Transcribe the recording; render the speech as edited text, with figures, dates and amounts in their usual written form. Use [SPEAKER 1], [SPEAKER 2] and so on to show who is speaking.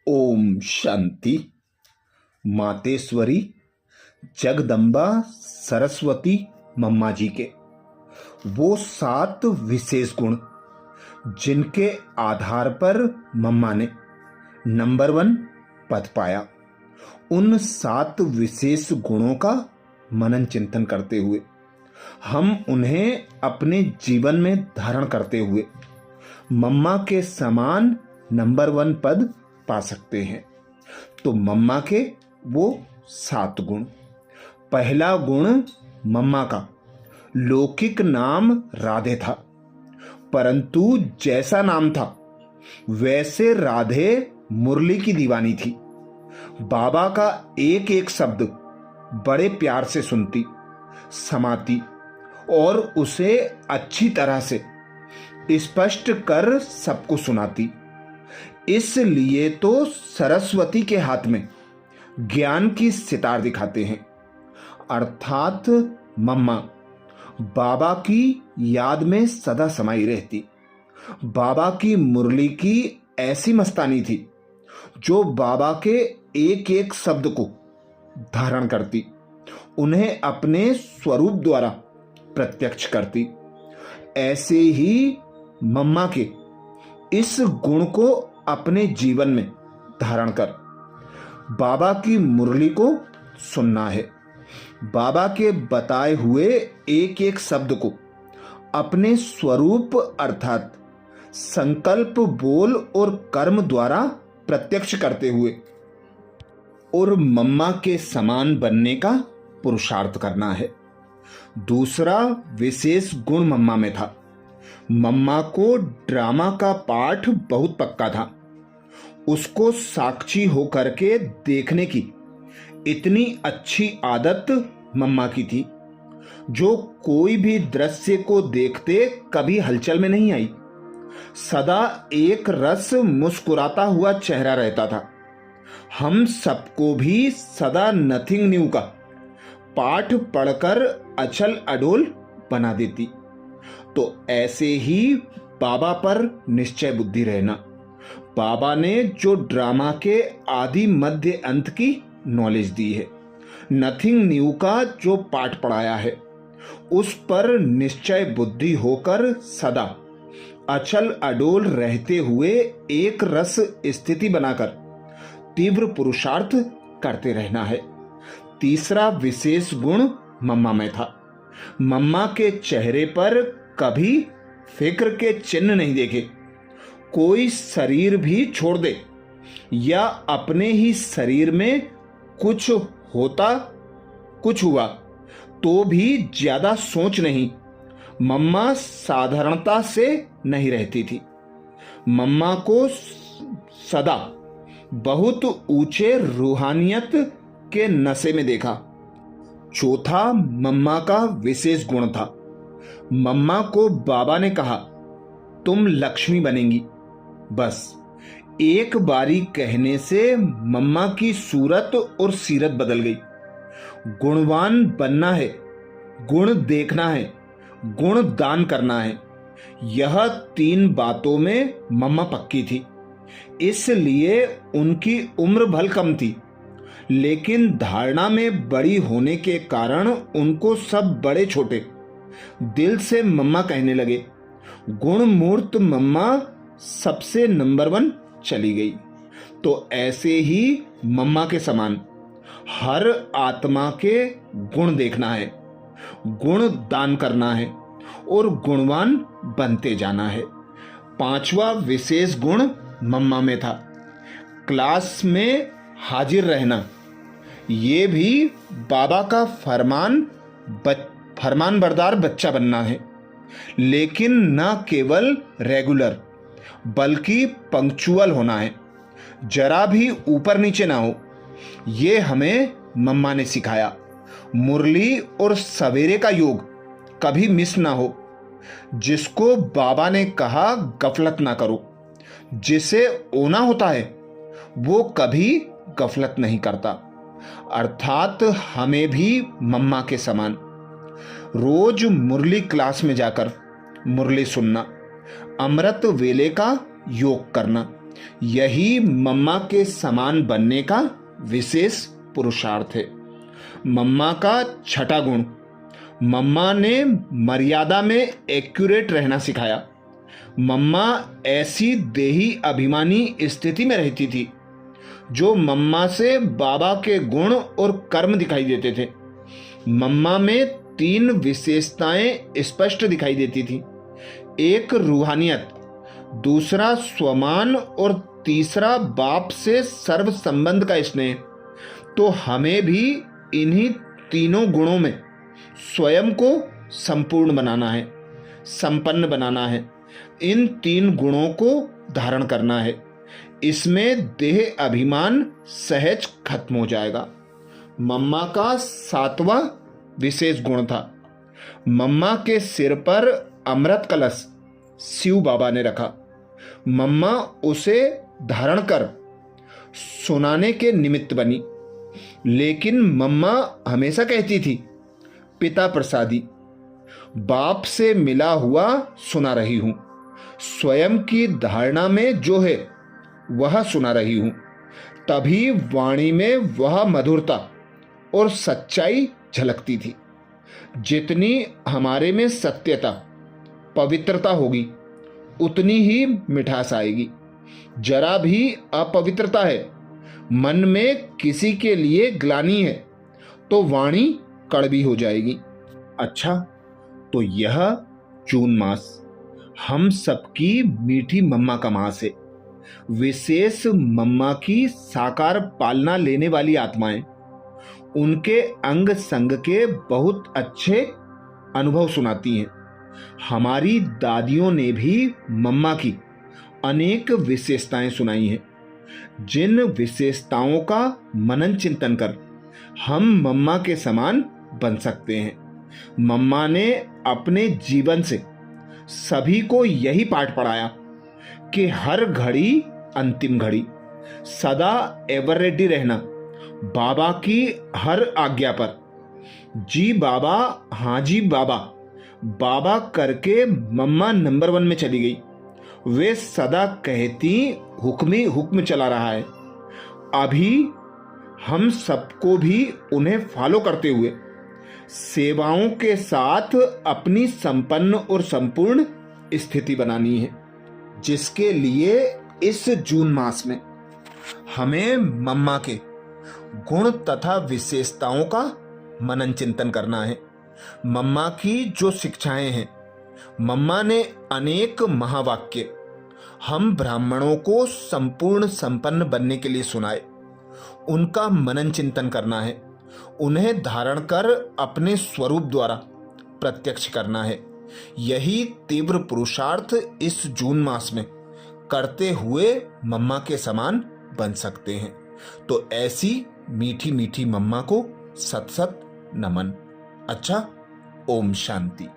[SPEAKER 1] ओम शांति। मातेश्वरी जगदम्बा सरस्वती मम्मा जी के वो 7 विशेष गुण जिनके आधार पर मम्मा ने नंबर 1 पद पाया, उन 7 विशेष गुणों का मनन चिंतन करते हुए हम उन्हें अपने जीवन में धारण करते हुए मम्मा के समान नंबर 1 पद पा सकते हैं। तो मम्मा के वो 7 गुण। पहला गुण, मम्मा का लौकिक नाम राधे था, परंतु जैसा नाम था वैसे राधे मुरली की दीवानी थी। बाबा का एक एक शब्द बड़े प्यार से सुनती, समाती और उसे अच्छी तरह से स्पष्ट कर सबको सुनाती। इसलिए तो सरस्वती के हाथ में ज्ञान की सितार दिखाते हैं, अर्थात मम्मा बाबा की याद में सदा समाई रहती। बाबा की मुरली की ऐसी मस्तानी थी जो बाबा के एक एक शब्द को धारण करती, उन्हें अपने स्वरूप द्वारा प्रत्यक्ष करती। ऐसे ही मम्मा के इस गुण को अपने जीवन में धारण कर बाबा की मुरली को सुनना है। बाबा के बताए हुए एक एक शब्द को अपने स्वरूप अर्थात संकल्प, बोल और कर्म द्वारा प्रत्यक्ष करते हुए और मम्मा के समान बनने का पुरुषार्थ करना है। दूसरा विशेष गुण मम्मा में था, मम्मा को ड्रामा का पाठ बहुत पक्का था। उसको साक्षी होकर के देखने की इतनी अच्छी आदत मम्मा की थी, जो कोई भी दृश्य को देखते कभी हलचल में नहीं आई। सदा एक रस मुस्कुराता हुआ चेहरा रहता था। हम सबको भी सदा नथिंग न्यू का पाठ पढ़कर अचल अडोल बना देती। तो ऐसे ही बाबा पर निश्चय बुद्धि रहना। बाबा ने जो ड्रामा के आदि मध्य अंत की नॉलेज दी है, नथिंग न्यू का जो पाठ पढ़ाया है, उस पर निश्चय बुद्धि होकर सदा अचल अडोल रहते हुए एक रस स्थिति बनाकर तीव्र पुरुषार्थ करते रहना है। तीसरा विशेष गुण मम्मा में था, मम्मा के चेहरे पर कभी फिक्र के चिन्ह नहीं देखे। कोई शरीर भी छोड़ दे या अपने ही शरीर में कुछ होता, कुछ हुआ तो भी ज्यादा सोच नहीं। मम्मा साधारणता से नहीं रहती थी। मम्मा को सदा बहुत ऊंचे रूहानियत के नशे में देखा। चौथा मम्मा का विशेष गुण था, मम्मा को बाबा ने कहा तुम लक्ष्मी बनेंगी। बस एक बारी कहने से मम्मा की सूरत और सीरत बदल गई। गुणवान बनना है, गुण देखना है, गुण दान करना है, यह 3 बातों में मम्मा पक्की थी। इसलिए उनकी उम्र भल कम थी, लेकिन धारणा में बड़ी होने के कारण उनको सब बड़े छोटे दिल से मम्मा कहने लगे। गुण मूर्त मम्मा सबसे नंबर 1 चली गई। तो ऐसे ही मम्मा के समान हर आत्मा के गुण देखना है, गुण दान करना है और गुणवान बनते जाना है। 5वां विशेष गुण मम्मा में था, क्लास में हाजिर रहना। ये भी बाबा का फरमान बरदार बच्चा बनना है, लेकिन न केवल रेगुलर बल्कि पंक्चुअल होना है, जरा भी ऊपर नीचे ना हो। ये हमें मम्मा ने सिखाया। मुरली और सवेरे का योग कभी मिस ना हो। जिसको बाबा ने कहा गफलत ना करो, जिसे ओना होता है वो कभी गफलत नहीं करता। अर्थात हमें भी मम्मा के समान रोज मुरली क्लास में जाकर मुरली सुनना, अमृत वेले का योग करना, यही मम्मा के समान बनने का विशेष पुरुषार्थ है। मम्मा का छठा गुण, मम्मा ने मर्यादा में एक्यूरेट रहना सिखाया। मम्मा ऐसी देही अभिमानी स्थिति में रहती थी जो मम्मा से बाबा के गुण और कर्म दिखाई देते थे। मम्मा में 3 विशेषताएं स्पष्ट दिखाई देती थी। एक रूहानियत, दूसरा स्वमान और तीसरा बाप से सर्व संबंध का स्नेह। तो हमें भी इन्हीं तीनों गुणों में स्वयं को संपूर्ण बनाना है, संपन्न बनाना है। इन 3 गुणों को धारण करना है। इसमें देह अभिमान सहज खत्म हो जाएगा। मम्मा का 7वां विशेष गुण था, मम्मा के सिर पर अमृत कलश शिव बाबा ने रखा। मम्मा उसे धारण कर सुनाने के निमित्त बनी। लेकिन मम्मा हमेशा कहती थी, पिता प्रसादी, बाप से मिला हुआ सुना रही हूं, स्वयं की धारणा में जो है वह सुना रही हूं। तभी वाणी में वह मधुरता और सच्चाई झलकती थी। जितनी हमारे में सत्यता, पवित्रता होगी, उतनी ही मिठास आएगी। जरा भी अपवित्रता है, मन में किसी के लिए ग्लानि है, तो वाणी कड़वी हो जाएगी। अच्छा, तो यह जून मास हम सबकी मीठी मम्मा का मास है। विशेष मम्मा की साकार पालना लेने वाली आत्माएं, उनके अंग संग के बहुत अच्छे अनुभव सुनाती हैं। हमारी दादियों ने भी मम्मा की अनेक विशेषताएं सुनाई हैं, जिन विशेषताओं का मनन चिंतन कर हम मम्मा के समान बन सकते हैं। मम्मा ने अपने जीवन से सभी को यही पाठ पढ़ाया कि हर घड़ी अंतिम घड़ी, सदा एवर रेडी रहना, बाबा की हर आज्ञा पर जी बाबा, हाँ जी बाबा, बाबा करके मम्मा नंबर 1 में चली गई। वे सदा कहती, हुक्मी हुक्म चला रहा है। अभी हम सबको भी उन्हें फॉलो करते हुए सेवाओं के साथ अपनी संपन्न और संपूर्ण स्थिति बनानी है, जिसके लिए इस जून मास में हमें मम्मा के गुण तथा विशेषताओं का मनन चिंतन करना है। मम्मा की जो शिक्षाएं हैं, मम्मा ने अनेक महावाक्य हम ब्राह्मणों को संपूर्ण संपन्न बनने के लिए सुनाए। उनका मनन चिंतन करना है, उन्हें धारण कर अपने स्वरूप द्वारा प्रत्यक्ष करना है। यही तीव्र पुरुषार्थ इस जून मास में करते हुए मम्मा के समान बन सकते हैं। तो ऐसी मीठी मीठी मम्मा को सत सत नमन। अच्छा, ओम शांति।